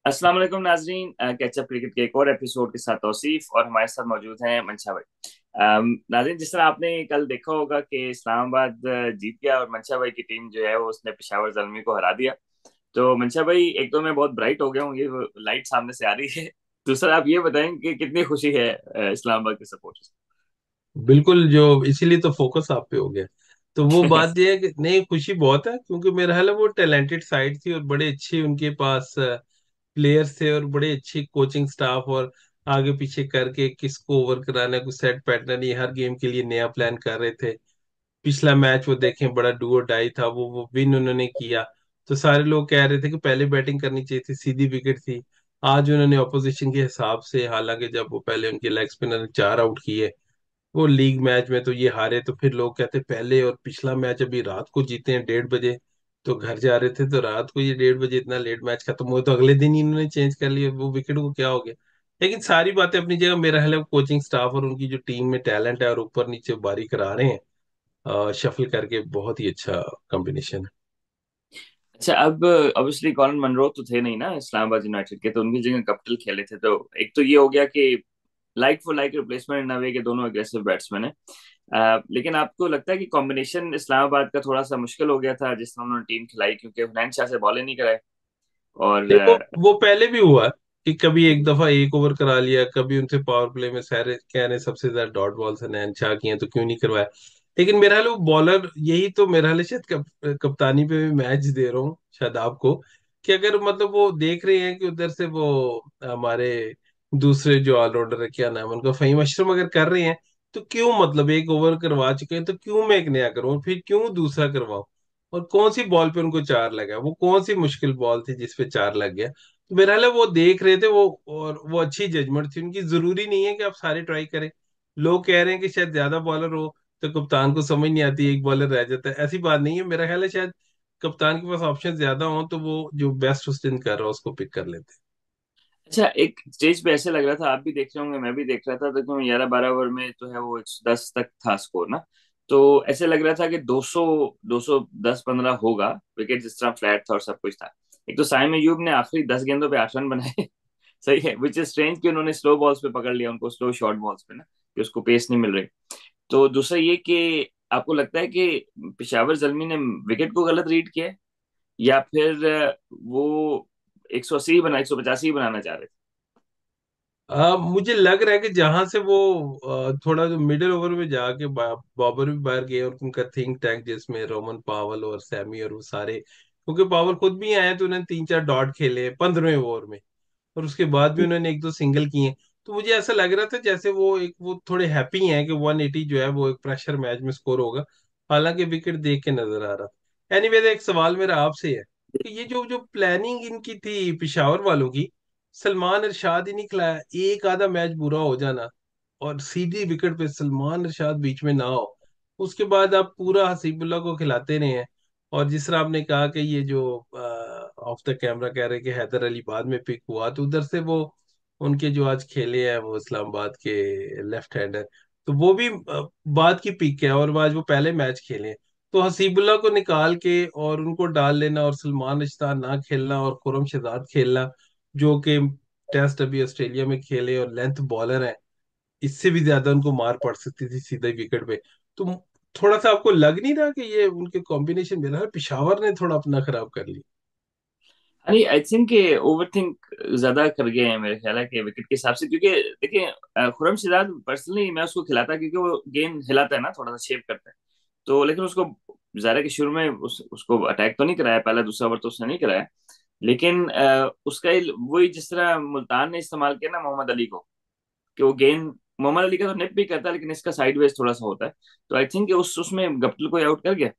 अस्सलाम वालेकुम नाजरीन, कैचअप क्रिकेट के एक और एपिसोड के साथ तौसीफ और हमारे साथ मौजूद हैं मंशा भाई। नाजरीन, जिस तरह आपने कल देखा होगा कि इस्लामाबाद जीत गया और मंशा भाई की टीम जो है वो उसने पेशावर ज़ल्मी को हरा दिया। तो मंशा भाई, एक तो मैं बहुत ब्राइट हो गया हूँ, ये लाइट सामने से आ रही है। दूसरा, आप ये बताएं कि कितनी खुशी है इस्लामाबाद के सपोर्टर्स। बिल्कुल, जो इसीलिए तो फोकस आप पे हो गया। तो वो बात ये है कि नहीं, खुशी बहुत है क्योंकि मेरा हाल है वो टैलेंटेड साइड थी और बड़े अच्छे उनके पास प्लेयर्स थे और बड़े अच्छी कोचिंग स्टाफ, और आगे पीछे करके किसको ओवर कराना है, कुछ सेट पैटर्न, ये हर गेम के लिए नया प्लान कर रहे थे। पिछला मैच वो देखें, बड़ा डू और डाई था, वो विन उन्होंने किया। तो सारे लोग कह रहे थे कि पहले बैटिंग करनी चाहिए थी, सीधी विकेट थी। आज उन्होंने ऑपोजिशन के हिसाब से, हालांकि जब वो पहले उनके लेग स्पिनर ने 4 आउट किए वो लीग मैच में तो ये हारे, तो फिर लोग कहते पहले और पिछला मैच अभी रात को जीते हैं 1:30 बजे। तो घर जा रहे थे तो रात को ये 1:30 बजे इतना लेट मैच खत्म हुआ, तो अगले दिन ही इन्होंने चेंज कर लिया, वो विकेट को क्या हो गया। लेकिन सारी बातें अपनी जगह, मेरा ख्याल है कोचिंग स्टाफ और उनकी जो टीम में टैलेंट है और ऊपर नीचे बारी करा रहे हैं शफल करके, बहुत ही अच्छा कॉम्बिनेशन है। अच्छा, अब ऑब्वियसली कॉलिन मनरो तो थे नहीं ना इस्लामाबाद यूनाइटेड के, तो उनकी जगह कप्टिल खेले थे। तो एक तो ये हो गया कि लाइक फॉर लाइक रिप्लेसमेंट इन अ वे के दोनों अग्रेसिव बैट्समैन है। लेकिन आपको लगता है कि कॉम्बिनेशन इस्लामाबाद का थोड़ा सा मुश्किल हो गया था जिस तरह उन्होंने टीम खिलाई, क्योंकि हुनैन शाह से बॉल ही नहीं कराए। और देखो, वो पहले भी हुआ कि कभी एक दफा एक ओवर करा लिया, कभी उनसे पावर प्ले में सारे कह रहे सबसे ज्यादा डॉट बॉल से नैन शाह किए हैं, तो क्यों नहीं करवाया। लेकिन मेरा हाल वो बॉलर, यही तो मेरा हाल है, शायद कप्तानी पे भी मैच दे रहा हूँ शायद आपको, कि अगर मतलब वो देख रहे हैं कि उधर से वो हमारे दूसरे जो ऑलराउंडर है, क्या नाम है उनका, फहीम अशरफ, अगर कर रहे हैं तो क्यों, मतलब एक ओवर करवा चुके हैं तो क्यों मैं एक नया करूँ, फिर क्यों दूसरा करवाऊं। और कौन सी बॉल पे उनको 4 लगा, वो कौन सी मुश्किल बॉल थी जिसपे 4 लग गया। तो मेरा हाल है वो देख रहे थे वो, और वो अच्छी जजमेंट थी उनकी। जरूरी नहीं है कि आप सारे ट्राई करें। लोग कह रहे हैं कि शायद ज्यादा बॉलर हो तो कप्तान को समझ नहीं आती, एक बॉलर रह जाता है, ऐसी बात नहीं है। मेरा ख्याल है शायद कप्तान के पास ऑप्शन ज्यादा हो तो वो जो बेस्ट उस दिन कर रहा है उसको पिक कर लेते अच्छा, एक स्टेज पे ऐसे लग रहा था, आप भी देख रहे होंगे, मैं भी देख रहा था, तो 11-12 ओवर में तो है वो 110 तक था स्कोर ना। तो ऐसे लग रहा था कि 200, 210-15 होगा। विकेट जिस तरह फ्लैट था और सब कुछ था। एक तो साइम अयूब ने आखिरी 10 गेंदों पे 8 रन बनाए। सही है, विच इज स्ट्रेंज कि उन्होंने स्लो बॉल्स पे पकड़ लिया उनको, स्लो शॉर्ट बॉल्स पे ना, कि उसको पेस नहीं मिल रही। तो दूसरा ये कि आपको लगता है कि पेशावर जल्मी ने विकेट को गलत रीड किया है, या फिर वो 180 बना 185 बनाना चाह रहे थे। मुझे लग रहा है कि जहां से वो थोड़ा जो मिडिल ओवर में जाके बॉबर भी बाहर गए और उनका थिंक टैंक जिसमें रोमन पावल और सैमी और वो सारे, क्योंकि पावल खुद भी आए तो उन्होंने 3-4 डॉट खेले 15वें ओवर में, और उसके बाद भी उन्होंने एक दो सिंगल किए। तो मुझे ऐसा लग रहा था जैसे वो थोड़े हैप्पी हैं कि 180 जो है वो एक प्रेशर मैच में स्कोर होगा। हालांकि विकेट देख के नजर आ रहा था। एनीवेज, एक सवाल मेरा आपसे है कि ये जो जो प्लानिंग इनकी थी पिशावर वालों की, सलमान इरशाद ही नहीं खिलाया, एक आधा मैच बुरा हो जाना और सीधी विकेट पे सलमान इरशाद बीच में ना हो, उसके बाद आप पूरा हसीबुल्ला को खिलाते रहे हैं। और जिस तरह आपने कहा कि ये जो ऑफ द कैमरा कह रहे कि हैदर अली बाद में पिक हुआ, तो उधर से वो उनके जो आज खेले हैं वो इस्लामाबाद के लेफ्ट हैंडर, तो वो भी बाद की पिक है, और वो आज वो पहले मैच खेले हैं। तो हसीबुल्ला को निकाल के और उनको डाल लेना और सलमान रिश्ता ना खेलना और खुरम शहजाद खेलना, जो कि टेस्ट अभी ऑस्ट्रेलिया में खेले और लेंथ बॉलर है, इससे भी ज्यादा उनको मार पड़ सकती थी सीधे विकेट पे। तो थोड़ा सा आपको लग नहीं रहा कि ये उनके कॉम्बिनेशन में ना पिशावर ने थोड़ा अपना खराब कर लिया। अरे, आई थिंक ओवर थिंक ज्यादा कर गए हैं मेरे ख्याल है कि विकेट के हिसाब से, क्योंकि देखिए खुरम सिराज पर्सनली मैं उसको खिलाता, क्योंकि वो गेंद हिलाता है ना, थोड़ा सा शेप करता है। तो लेकिन उसको जाहिर है कि शुरू में उसको अटैक तो नहीं कराया, पहला दूसरा ओवर तो उसने नहीं कराया। लेकिन उसका वही जिस तरह मुल्तान ने इस्तेमाल किया ना मोहम्मद अली को, कि वो गेंद मोहम्मद अली का तो निप भी करता है, लेकिन इसका साइडवेज थोड़ा सा होता है। तो आई थिंक उस उसमें गप्टिल को आउट कर गया।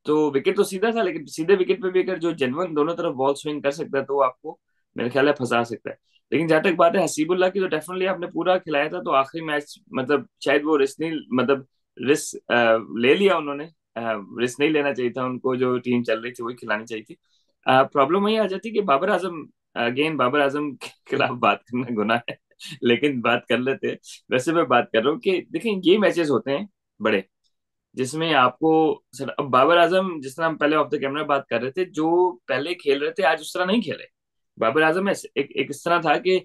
तो विकेट तो सीधा था, लेकिन सीधे विकेट पे भी अगर जो जेनवन दोनों तरफ बॉल स्विंग कर सकता है तो वो आपको मेरे ख्याल है फंसा सकता है। लेकिन जहां तक बात है हसीबुल्ला की, तो डेफिनेटली आपने पूरा खिलाया था, तो आखिरी मैच मतलब शायद वो रिस्क नहीं, मतलब रिस्क ले लिया उन्होंने। रिस्क नहीं लेना चाहिए था उनको, जो टीम चल रही थी वही खिलानी चाहिए थी। प्रॉब्लम वही आ जाती कि बाबर आजम, अगेन बाबर आजम के खिलाफ बात करना गुनाह है। लेकिन बात कर लेते हैं। वैसे मैं बात कर रहा हूँ कि देखिए ये मैचेस होते हैं बड़े, जिसमें आपको, सर अब बाबर आजम जिस तरह हम पहले ऑफ द कैमरा बात कर रहे थे, जो पहले खेल रहे थे आज उस तरह नहीं खेले। बाबर आजम में एक इस तरह था कि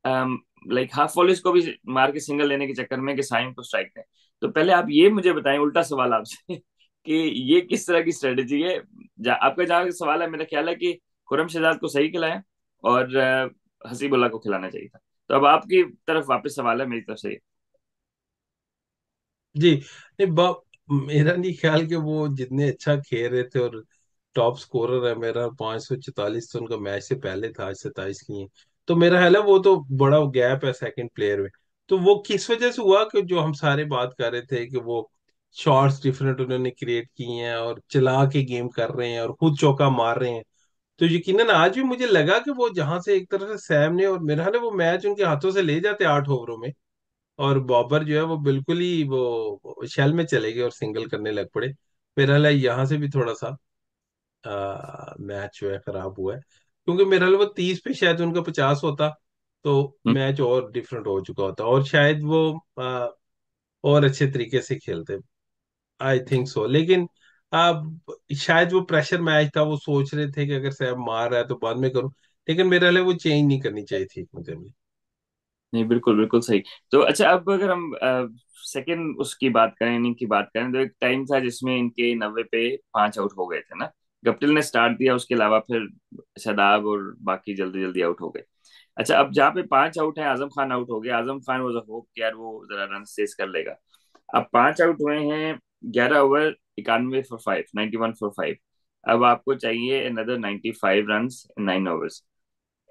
लाइक हाफ वॉलिस को भी मार के सिंगल लेने के चक्कर में कि साइम को स्ट्राइक दें। तो पहले आप ये मुझे बताएं, उल्टा सवाल आपसे कि ये किस तरह की स्ट्रेटेजी है? आपका जहाँ सवाल है, मेरा ख्याल है कि खुरम शहजाद को सही खिलाया और हसीबुल्ला को खिलाना चाहिए था। तो अब आपकी तरफ वापस सवाल है, मेरी तरफ से। जी नहीं, मेरा नहीं ख्याल कि वो जितने अच्छा खेल रहे थे, और टॉप स्कोरर है मेरा 544, तो उनका मैच से पहले था, आज 27 की है। तो मेरा ख्याल है वो तो बड़ा गैप है सेकंड प्लेयर में। तो वो किस वजह से हुआ कि जो हम सारे बात कर रहे थे कि वो शॉट्स डिफरेंट उन्होंने क्रिएट किए हैं और चला के गेम कर रहे हैं और खुद चौका मार रहे हैं। तो यकीनन आज भी मुझे लगा कि वो जहां से एक तरह से सैम ने, और मेरा ख्याल है वो मैच उनके हाथों से ले जाते 8 ओवरों में, और बॉबर जो है वो बिल्कुल ही वो शेल में चले गए और सिंगल करने लग पड़े। मेरा ख्याल है यहाँ से भी थोड़ा सा मैच जो है खराब हुआ है, क्योंकि मेरा ख्याल वो 30 पे शायद उनका 50 होता, तो हम्म। मैच और डिफरेंट हो चुका होता, और शायद वो और अच्छे तरीके से खेलते। I think so. लेकिन अब शायद वो प्रेशर मैच था, वो सोच रहे थे कि अगर सैम मार रहा है तो बाद में करूं। लेकिन मेरा ख्याल है वो चेंज नहीं करनी चाहिए थी मुझे भी। नहीं, बिल्कुल बिल्कुल सही। तो अच्छा, अब अगर हम सेकंड उसकी बात करें, इनिंग की बात करें, तो एक टाइम था जिसमें इनके 90 पे 5 आउट हो गए थे ना। गप्टिल ने स्टार्ट दिया, उसके अलावा फिर शादाब और बाकी जल्दी जल्दी आउट हो गए। अच्छा, अब जहाँ पे 5 आउट है, आजम खान आउट हो गया। Azam Khan was a hope कि यार वो जरा रन चेज कर लेगा। अब 5 आउट हुए हैं, 11 ओवर, 91 फॉर 5, 91 फॉर 5। अब आपको चाहिए another 95 run in 9 overs.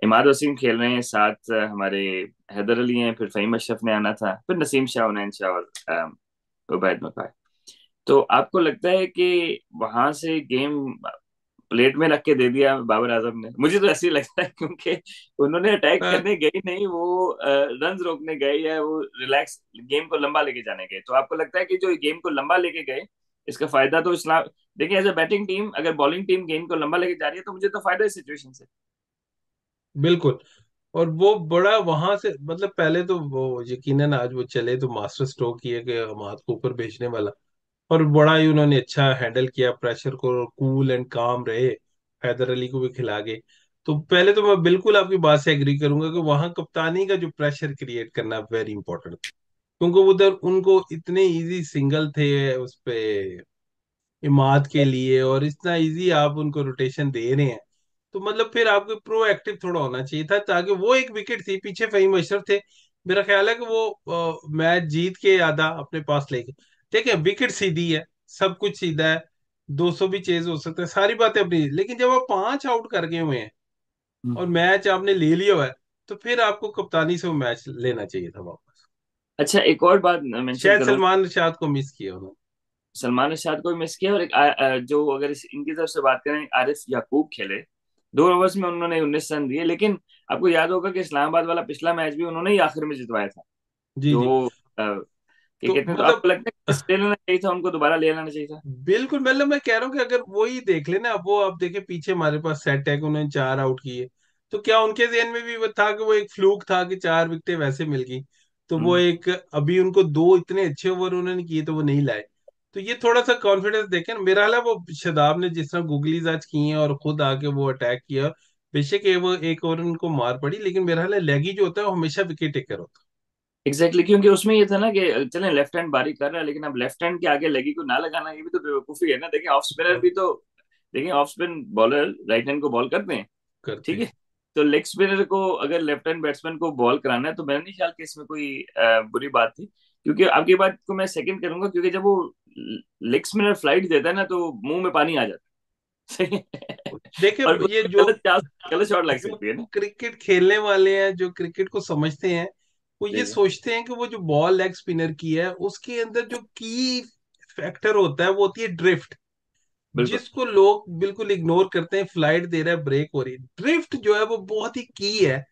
Imad Wasim खेल रहे हैं साथ, हमारे हैदर अली हैं, फिर फहीम अशरफ ने आना था, फिर नसीम शाह, उनैन शाह और उबैद मकाई। तो आपको लगता है कि वहां से गेम प्लेट में रख के दे दिया बाबर आजम ने? मुझे तो ऐसे ही लगता है, क्योंकि उन्होंने अटैक हाँ, करने गए नहीं, वो रन रोकने गए, या वो रिलैक्स गेम को लंबा लेके जाने गए। तो आपको लगता है कि जो गेम को लंबा लेके गए, इसका फायदा तो इस्लाम। देखिए, एज अ बैटिंग टीम, अगर बॉलिंग टीम गेम को लंबा लेके जा रही है, तो मुझे तो फायदा है सिचुएशन से। बिल्कुल। और वो बड़ा वहां से, मतलब पहले तो वो यकीनन आज वो चले तो मास्टर स्ट्रोक किए कि हमाद को ऊपर भेजने वाला, और बड़ा ही उन्होंने अच्छा हैंडल किया प्रेशर को, कूल एंड काम रहे, हैदर अली को भी खिला गए। तो पहले तो मैं बिल्कुल आपकी बात से एग्री करूंगा कि वहां कप्तानी का जो प्रेशर क्रिएट करना वेरी इंपॉर्टेंट, क्योंकि उधर उनको इतने इजी सिंगल थे उस पे इमाद के लिए, और इतना इजी आप उनको रोटेशन दे रहे हैं, तो मतलब फिर आपको प्रोएक्टिव थोड़ा होना चाहिए था, ताकि वो एक विकेट थी, पीछे फहीम अशरफ थे। मेरा ख्याल है कि वो मैच जीत के आधा अपने पास लेके, ठीक है विकेट सीधी है, सब कुछ सीधा है, 200 भी चेज हो सकता है, सारी बातें अपनी, लेकिन जब आप 5 आउट कर गए हुए हैं और मैच आपने ले लिया हुआ है, तो फिर आपको कप्तानी से वो मैच लेना चाहिए था वापस। अच्छा, एक और बात मेंशन शायद करूंगा। सलमान रशाद को मिस किया उन्होंने। सलमान अरशद को भी मिस किया, और एक जो अगर इनकी तरफ से बात करें, आरिफ याकूब खेले। 2 ओवर्स में उन्होंने 19 रन दिए, लेकिन आपको याद होगा कि इस्लामाबाद वाला पिछला मैच भी उन्होंने ही आखिर में जितवाया था। जी जी। तो क्या तो कहते हैं, तो मतलब आपको लगता है कि ले लेना चाहिए था, उनको दोबारा ले लेना चाहिए था? बिल्कुल, मतलब मैं कह रहा हूँ कि अगर वो ही देख लेना, अब वो आप देखे पीछे हमारे पास सेट है कि उन्होंने 4 आउट किए, तो क्या उनके ज़हन में भी वो था कि वो एक फ्लूक था कि 4 विकेटें वैसे मिल गई? तो वो हम्म। एक, अभी उनको 2 इतने अच्छे ओवर उन्होंने किए तो वो नहीं लाए। तो ये थोड़ा सा कॉन्फिडेंस देखें ना, मेरा हाल है वो शदाब ने जिस तरह गूगलीज आज की हैं और खुद आके वो अटैक किया, बेशक ये वो एक ओवर उनको मार पड़ी, लेकिन मेरा हाल है लेगी जो होता है वो हमेशा विकेट टेकर होता एग्जैक्टली, क्योंकि उसमें ये था ना कि चलें लेफ्ट हैंड बारी कर रहा है, लेकिन अब लेफ्ट हैंड के आगे लेगी को ना लगाना, ये भी तो बेवकूफी है ना। देखिए ऑफ स्पिनर है। भी तो, देखिए off spin bowler right hand को बॉल करते हैं, करते ठीक हैं। है? तो लेग स्पिनर को अगर लेफ्ट हैंड बैट्समैन को बॉल कराना है, तो मैंने नहीं ख्याल कि इसमें कोई बुरी बात थी। क्योंकि आपकी बात को मैं सेकंड करूंगा, क्योंकि जब वो लेग स्पिनर फ्लाइट देता है ना, तो मुंह में पानी आ जाता है। सही है? देखिए और ये उसमें जो गलत शॉट लग जो सकती है ना। क्रिकेट खेलने वाले हैं, जो क्रिकेट को समझते हैं, वो ये ठीक है। सोचते हैं कि वो जो बॉल लेग स्पिनर की है उसके अंदर जो की फैक्टर होता है वो होती है ड्रिफ्ट, बिल्कुल। जिसको लोग बिल्कुल इग्नोर करते हैं। फ्लाइट दे रहा है, ब्रेक हो रही है, ड्रिफ्ट जो है वो बहुत ही की है।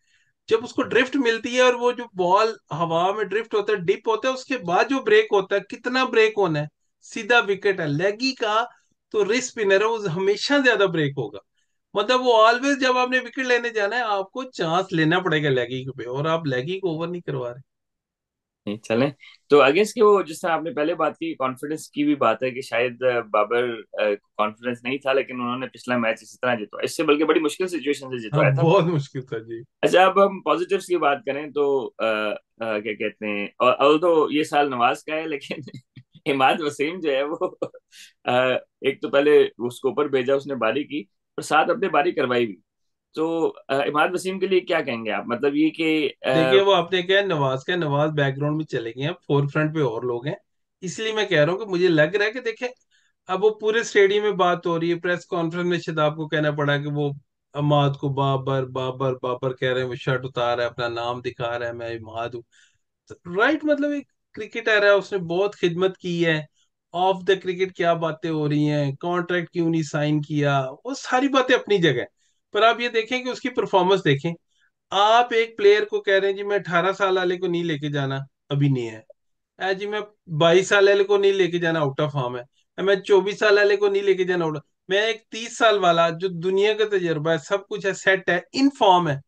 जब उसको ड्रिफ्ट मिलती है और वो जो बॉल हवा में ड्रिफ्ट होता है, डिप होता है, उसके बाद जो ब्रेक होता है, कितना ब्रेक होना है, सीधा विकेट है लेगी का, तो रिस्ट स्पिनर है वो हमेशा ज्यादा ब्रेक होगा। मतलब वो ऑलवेज जब आपने विकेट लेने जाना है आपको चांस लेना पड़ेगा लेगी पे, और आप लेगी को ओवर नहीं करवा रहे। नहीं चलें। तो अगेंस्ट के वो जिस तरह आपने पहले बात की, कॉन्फिडेंस की भी बात है कि शायद बाबर कॉन्फिडेंस नहीं था, लेकिन उन्होंने पिछला मैच इसी तरह जितवाया, इससे बल्कि बड़ी मुश्किल सिचुएशन से हाँ जितवाया था। बहुत मुश्किल था जी। अच्छा, अब हम पॉजिटिव्स की बात करें तो क्या कहते हैं, और ऑल्दो ये साल नवाज का है, लेकिन इमाद वसीम जो है वो एक तो पहले उसको ऊपर भेजा उसने बारी की, और साथ अपने बारी करवाई भी। तो इमाद वसीम के लिए क्या कहेंगे आप, मतलब ये कि देखिए वो आपने क्या है, नवाज का, नवाज बैकग्राउंड में चले गए हैं, फोर फ्रंट पे और लोग हैं। इसलिए मैं कह रहा हूँ कि मुझे लग रहा है कि देखें, अब वो पूरे स्टेडियम में बात हो रही है, प्रेस कॉन्फ्रेंस में शायद आपको कहना पड़ा कि वो अमाद को बाबर बाबर बाबर कह रहे हैं, वो शर्ट उतार रहा है, अपना नाम दिखा रहा है, मैं इमाद हूँ। राइट, मतलब एक क्रिकेटर है, उसने बहुत खिदमत की है। ऑफ द क्रिकेट क्या बातें हो रही हैं, कॉन्ट्रैक्ट क्यों नहीं साइन किया, वो सारी बातें अपनी जगह। पर आप ये देखें कि उसकी परफॉर्मेंस देखें। आप एक प्लेयर को कह रहे हैं जी मैं 18 साल वाले को नहीं लेके जाना, अभी नहीं है। जी मैं 22 साल वाले को नहीं लेके जाना, आउट ऑफ फॉर्म है। मैं 24 साल वाले को नहीं लेके जाना, आउट। मैं एक 30 साल वाला जो दुनिया का तजुर्बा है, सब कुछ है, सेट है, इन फॉर्म है,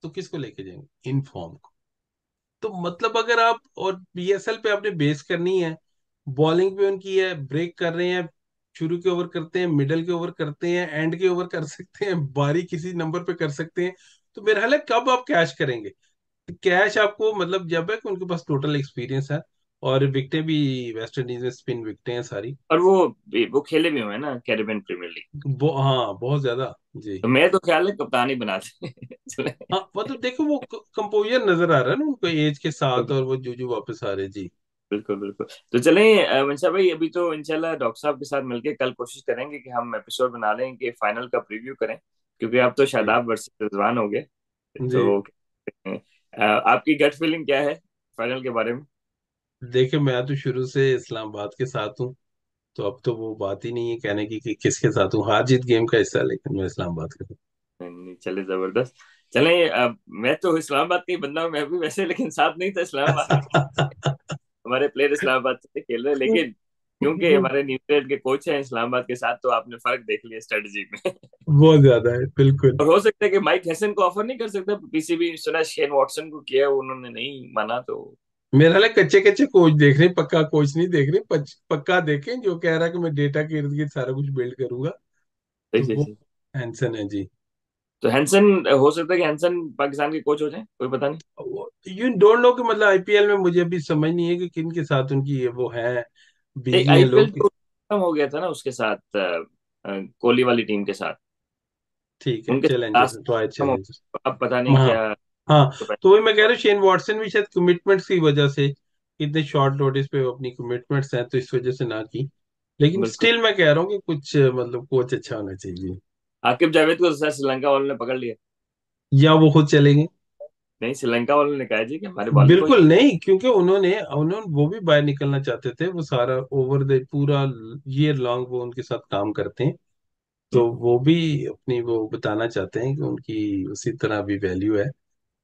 तो किसको लेके जाएंगे, इन फॉर्म को। तो मतलब अगर आप, और बीएसएल पे आपने बेस करनी है, बॉलिंग पे उनकी है, ब्रेक कर रहे हैं, शुरू के ओवर करते हैं, मिडल के ओवर करते हैं, एंड के ओवर कर सकते हैं, बारी किसी नंबर पे कर सकते हैं। तो मेरा ख्याल है कब आप कैश करेंगे, कैश आपको मतलब जब है कि उनके पास टोटल एक्सपीरियंस है, और विकटें भी वेस्ट इंडीज में स्पिन विकटें हैं सारी। और वो खेले भी हुए हैं ना कैरिबियन प्रीमियर लीग। हाँ बहुत ज्यादा जी। तो मैं तो ख्याल है कप्तान ही बनाते चले। हाँ मतलब देखो वो कंपोजर नजर आ रहा है ना उनको एज के साथ, और वो जूजू वापस आ रहे जी। बिल्कुल बिल्कुल। तो चलें मंशा भाई, अभी तो इंशाल्लाह डॉक्टर साहब के साथ मिलके कल कोशिश करेंगे कि हम एपिसोड बना लें कि फाइनल का प्रीव्यू करें, क्योंकि आप तो जी शादाब वर्सेस रिजवान हो गए। जी। तो आपकी गट फीलिंग क्या है फाइनल के बारे में? देखिए मैं तो शुरू से इस्लामाबाद के साथ हूँ, तो अब तो वो बात ही नहीं है कहने की कि किसके साथ हूँ, हार जीत गेम का हिस्सा है, लेकिन मैं इस्लामाबाद के नहीं, नहीं, चले जबरदस्त। चलें, मैं तो इस्लामाबाद का ही बंदा हूँ मैं भी वैसे, लेकिन साथ नहीं था इस्लामाबाद में। साथ। हमारे प्लेयर इस्लामाबाद से खेल रहे हैं, लेकिन क्योंकि हमारे न्यूजीलैंड के कोच हैं इस्लामाबाद के साथ, तो आपने फर्क देख लिया स्ट्रेटजी में। बहुत ज्यादा है बिल्कुल। और हो सकता है कि माइक हैसन को ऑफर नहीं कर सकता, पीसीबी सुना शेन वॉटसन को किया, उन्होंने नहीं माना तो। मेरा हाल कच्चे कच्चे कोच देख रहे हैं, पक्का कोच नहीं देख रहे, पक्का देखें जो कह रहा है कि मैं डेटा के इर्द गिर्द सारा कुछ बिल्ड करूंगा। सही तो सही वो सही। हैंसन है जी। तो हैंसन, हो सकता है कि हैंसन पाकिस्तान के कोच हो जाए, कोई पता नहीं। यू डोंट नो कि मतलब आईपीएल में मुझे अभी समझ नहीं है कि किन के साथ उनकी ये वो है, बिजी हैं आईपीएल लोग। तो खत्म हो गया था ना उसके साथ, कोहली वाली टीम के साथ। ठीक है, उनके चैलेंजर्स, लास्ट ट्राई खत्म हो चैलेंजर्स। गया, अब पता नहीं हाँ क्या। हाँ। तो तो वही मैं कह रहा हूँ, शेन वॉटसन भी शायद कमिटमेंट्स की वजह से, इतने शॉर्ट नोटिस पे वो अपनी कमिटमेंट्स हैं, तो इस वजह से ना की। लेकिन बिल्कुल। स्टिल मैं कह रहा हूँ कि कुछ मतलब कोच अच्छा होना चाहिए। आकिब जावेद को तो शायद श्रीलंका वालों ने पकड़ लिया। या वो खुद चलेंगे। नहीं, श्रीलंका वालों ने कहा जी कि हमारे बॉलिंग कोच। बिल्कुल नहीं, क्योंकि उन्होंने उन्होंने वो भी बाहर निकलना चाहते थे, वो सारा ओवर द पूरा ईयर लॉन्ग वो उनके साथ काम करते हैं। तो वो भी अपनी वो बताना चाहते हैं कि उनकी उसी तरह भी वैल्यू है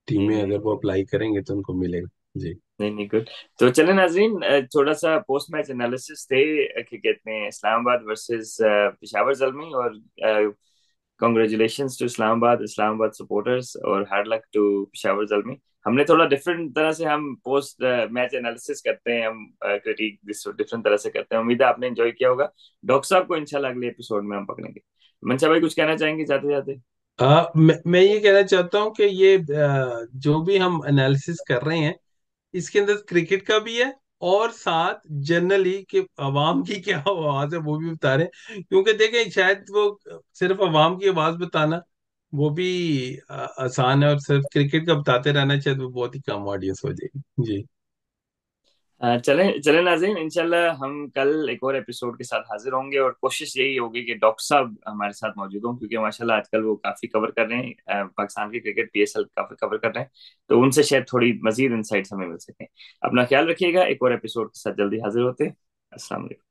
टीम नहीं में, नहीं अगर वो अप्लाई करेंगे तो उनको मिलेगा जी। नहीं नहीं, गुड। तो चले नाजरीन, थोड़ा सा पोस्ट मैच एनालिसिस थे, क्या कहते हैं, इस्लामाबाद वर्सेस पेशावर जलमी, और congratulations to Islamabad, Islamabad supporters, और hard luck to Peshawar Zalmi. हमने थोड़ा डिफरेंट तरह से हम पोस्ट मैच एनालिसिस करते हैं, हम क्रिटिक डिफरेंट तरह से करते हैं। उम्मीद है आपने एंजॉय किया होगा। डॉक्टर साहब को इंशाल्लाह अगले एपिसोड में हम पकड़ेंगे। मंशा भाई कुछ कहना चाहेंगे जाते जाते? मैं ये कहना चाहता हूँ कि ये जो भी हम एनालिसिस कर रहे हैं, इसके अंदर क्रिकेट का भी है, और साथ जनरली कि अवाम की क्या आवाज है वो भी बता रहे हैं, क्योंकि देखें शायद वो सिर्फ अवाम की आवाज बताना वो भी आसान है, और सिर्फ क्रिकेट का बताते रहना शायद वो बहुत ही कम ऑडियंस हो जाएगी जी। चलें चलें नाज़रीन, इंशाल्लाह हम कल एक और एपिसोड के साथ हाजिर होंगे, और कोशिश यही होगी कि डॉक्टर साहब हमारे साथ मौजूद हों, क्योंकि माशाल्लाह आजकल वो काफ़ी कवर कर रहे हैं, पाकिस्तान की क्रिकेट पीएसएल काफ़ी कवर कर रहे हैं। तो उनसे शायद थोड़ी मजीद इंसाइट्स हमें मिल सकें। अपना ख्याल रखिएगा, एक और एपिसोड के साथ जल्दी हाजिर होते हैं। अस्सलाम वालेकुम।